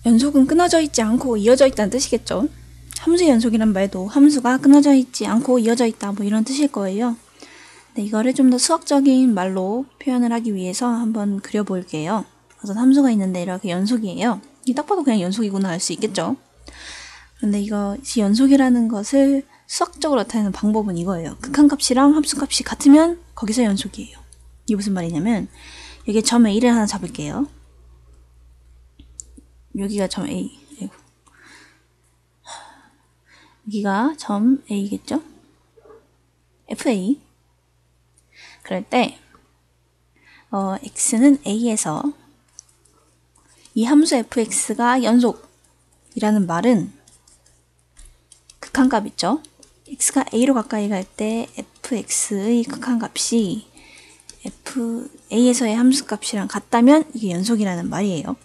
연속은 끊어져 있지 않고 이어져 있다는 뜻이겠죠. 함수의 연속이란 말도 함수가 끊어져 있지 않고 이어져 있다 뭐 이런 뜻일 거예요. 네, 이거를 좀 더 수학적인 말로 표현을 하기 위해서 한번 그려볼게요. 어떤 함수가 있는데 이렇게 연속이에요. 이게 딱 봐도 그냥 연속이구나 알 수 있겠죠. 그런데 이것이 연속이라는 것을 수학적으로 나타내는 방법은 이거예요. 극한값이랑 함수값이 같으면 거기서 연속이에요. 이게 무슨 말이냐면 여기 점 A를 하나 잡을게요. 여기가 점 A. 여기가 점 A겠죠? FA. 그럴 때 x는 A에서 이 함수 fx가 연속이라는 말은 극한값 있죠? x가 A로 가까이 갈 때 fx의 극한값이 A에서의 함수값이랑 같다면 이게 연속이라는 말이에요.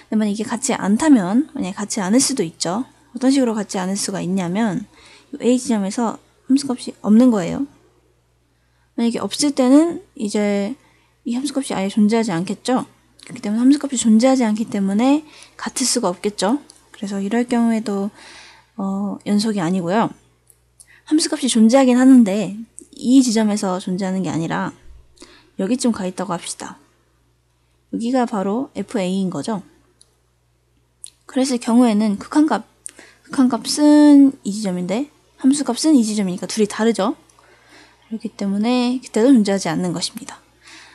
근데 만약 이게 같지 않다면, 만약에 같지 않을 수도 있죠. 어떤 식으로 같지 않을 수가 있냐면 A 지점에서 함수값이 없는 거예요. 만약에 없을 때는 이제 이 함수값이 아예 존재하지 않겠죠. 그렇기 때문에 함수값이 존재하지 않기 때문에 같을 수가 없겠죠. 그래서 이럴 경우에도 연속이 아니고요. 함수값이 존재하긴 하는데 이 지점에서 존재하는 게 아니라 여기쯤 가 있다고 합시다. 여기가 바로 FA인 거죠. 그랬을 경우에는 극한값은 이 지점인데 함수값은 이 지점이니까 둘이 다르죠. 그렇기 때문에 그때도 존재하지 않는 것입니다.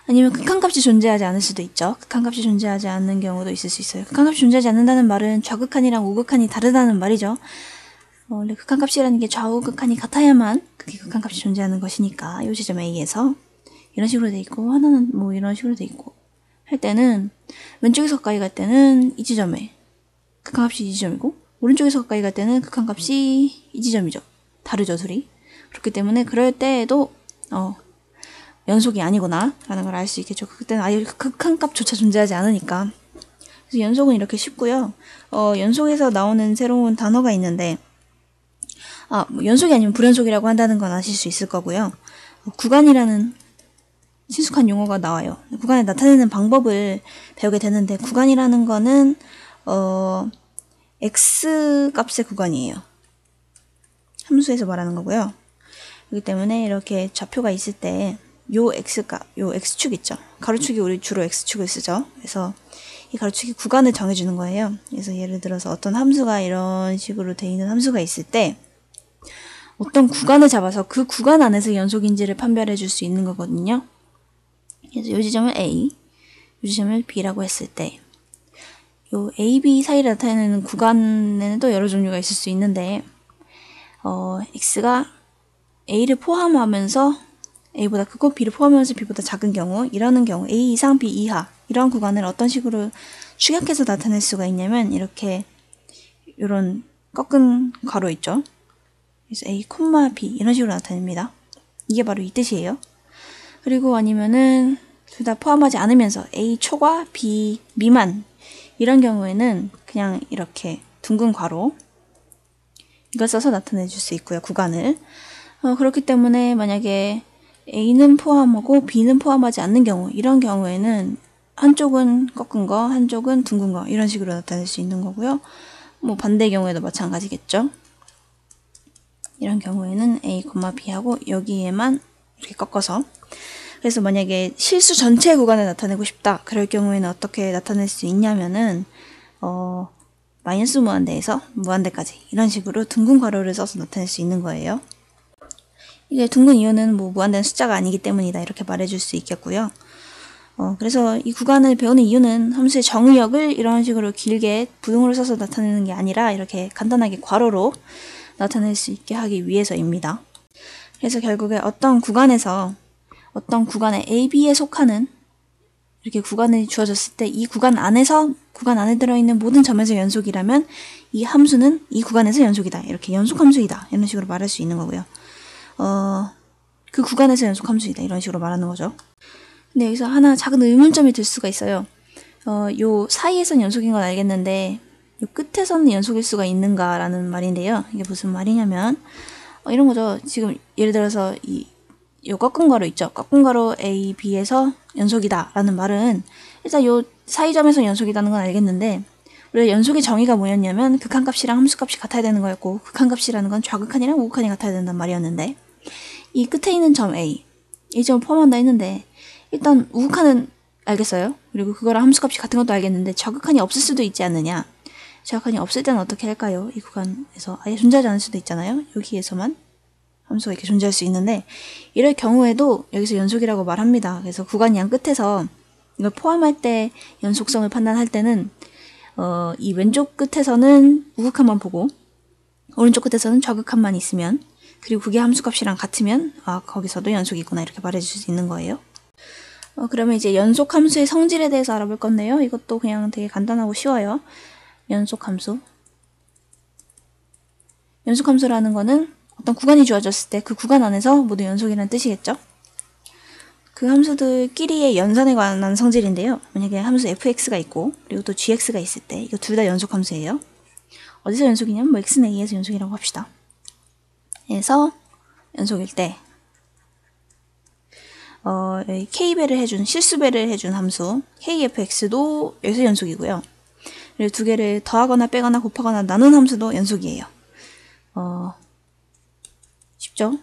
아니면 극한값이 존재하지 않을 수도 있죠. 극한값이 존재하지 않는 경우도 있을 수 있어요. 극한값이 존재하지 않는다는 말은 좌극한이랑 우극한이 다르다는 말이죠. 원래 극한값이라는 게 좌우극한이 같아야만 그게 극한값이 존재하는 것이니까 이 지점 A에서 이런 식으로 돼 있고 하나는 뭐 이런 식으로 돼 있고 할 때는 왼쪽에서 가까이 갈 때는 이 지점에 극한값이 이 지점이고 오른쪽에서 가까이 갈 때는 극한값이 이 지점이죠. 다르죠, 둘이. 그렇기 때문에 그럴 때에도 연속이 아니구나 라는 걸 알 수 있겠죠. 그때는 아예 극한값조차 존재하지 않으니까. 그래서 연속은 이렇게 쉽고요. 연속에서 나오는 새로운 단어가 있는데 뭐 연속이 아니면 불연속이라고 한다는 건 아실 수 있을 거고요. 구간이라는 친숙한 용어가 나와요. 구간을 나타내는 방법을 배우게 되는데 구간이라는 거는 x 값의 구간이에요. 함수에서 말하는 거고요. 그렇기 때문에 이렇게 좌표가 있을 때 요 x값, 요 x축 있죠. 가로축이 우리 주로 x축을 쓰죠. 그래서 이 가로축이 구간을 정해주는 거예요. 그래서 예를 들어서 어떤 함수가 이런 식으로 돼 있는 함수가 있을 때 어떤 구간을 잡아서 그 구간 안에서 연속인지를 판별해 줄 수 있는 거거든요. 그래서 요 지점을 A, 요 지점을 B라고 했을 때 요 A, B 사이를 나타내는 구간에는 또 여러 종류가 있을 수 있는데 X가 A를 포함하면서 A보다 크고 B를 포함하면서 B보다 작은 경우 이러는 경우 A 이상 B 이하 이런 구간을 어떤 식으로 축약해서 나타낼 수가 있냐면 이렇게 이런 꺾은 괄호 있죠. 그래서 A, B 이런 식으로 나타냅니다. 이게 바로 이 뜻이에요. 그리고 아니면은 둘 다 포함하지 않으면서 A 초과 B 미만 이런 경우에는 그냥 이렇게 둥근 괄호 이걸 써서 나타내 줄 수 있고요. 구간을. 그렇기 때문에 만약에 A는 포함하고 B는 포함하지 않는 경우 이런 경우에는 한쪽은 꺾은 거, 한쪽은 둥근 거 이런 식으로 나타낼 수 있는 거고요. 뭐 반대 경우에도 마찬가지겠죠. 이런 경우에는 A, B하고 여기에만 이렇게 꺾어서 그래서 만약에 실수 전체 구간을 나타내고 싶다. 그럴 경우에는 어떻게 나타낼 수 있냐면은 마이너스 무한대에서 무한대까지 이런 식으로 둥근 괄호를 써서 나타낼 수 있는 거예요. 이게 둥근 이유는 뭐 무한대는 숫자가 아니기 때문이다 이렇게 말해줄 수 있겠고요. 그래서 이 구간을 배우는 이유는 함수의 정의역을 이런 식으로 길게 부등호를 써서 나타내는 게 아니라 이렇게 간단하게 괄호로 나타낼 수 있게 하기 위해서입니다. 그래서 결국에 어떤 구간에 A, B에 속하는 이렇게 구간이 주어졌을 때 이 구간 안에 들어있는 모든 점에서 연속이라면 이 함수는 이 구간에서 연속이다. 이렇게 연속 함수이다. 이런 식으로 말할 수 있는 거고요. 그 구간에서 연속 함수이다. 이런 식으로 말하는 거죠. 근데 여기서 하나 작은 의문점이 들 수가 있어요. 요 사이에선 연속인 건 알겠는데 요 끝에서는 연속일 수가 있는가라는 말인데요. 이게 무슨 말이냐면 이런 거죠. 지금 예를 들어서 요 꺾은 괄호 있죠. 꺾은 괄호 A, B에서 연속이다 라는 말은 일단 요 사이점에서 연속이라는 건 알겠는데 우리가 연속의 정의가 뭐였냐면 극한값이랑 함수값이 같아야 되는 거였고, 극한값이라는 건 좌극한이랑 우극한이 같아야 된단 말이었는데, 이 끝에 있는 점 A, 이 점을 포함한다 했는데, 일단 우극한은 알겠어요. 그리고 그거랑 함수값이 같은 것도 알겠는데 좌극한이 없을 수도 있지 않느냐. 좌극한이 없을 때는 어떻게 할까요? 이 구간에서 아예 존재하지 않을 수도 있잖아요. 여기에서만 함수가 이렇게 존재할 수 있는데, 이럴 경우에도 여기서 연속이라고 말합니다. 그래서 구간 양 끝에서 이걸 포함할 때 연속성을 판단할 때는 이 왼쪽 끝에서는 우극한만 보고 오른쪽 끝에서는 좌극한만 있으면, 그리고 그게 함수값이랑 같으면 거기서도 연속이 있구나 이렇게 말해줄 수 있는 거예요. 그러면 이제 연속 함수의 성질에 대해서 알아볼 건데요. 이것도 그냥 되게 간단하고 쉬워요. 연속 함수. 연속 함수라는 거는 어떤 구간이 주어졌을 때 그 구간 안에서 모두 연속이라는 뜻이겠죠. 그 함수들끼리의 연산에 관한 성질인데요. 만약에 함수 fx가 있고 그리고 또 gx가 있을 때 이거 둘 다 연속 함수예요. 어디서 연속이냐면 뭐 x는 a에서 연속이라고 합시다. 그래서 연속일 때 k배를 해준, 실수배를 해준 함수 kfx도 여기서 연속이고요. 그리고 두 개를 더하거나 빼거나 곱하거나 나눈 함수도 연속이에요. 쉽죠?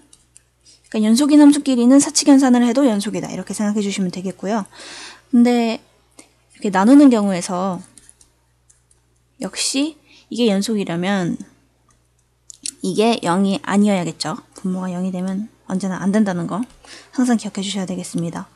그러니까 연속인 함수끼리는 사칙연산을 해도 연속이다 이렇게 생각해 주시면 되겠고요. 근데 이렇게 나누는 경우에서 역시 이게 연속이라면 이게 0이 아니어야겠죠. 분모가 0이 되면 언제나 안 된다는 거 항상 기억해 주셔야 되겠습니다.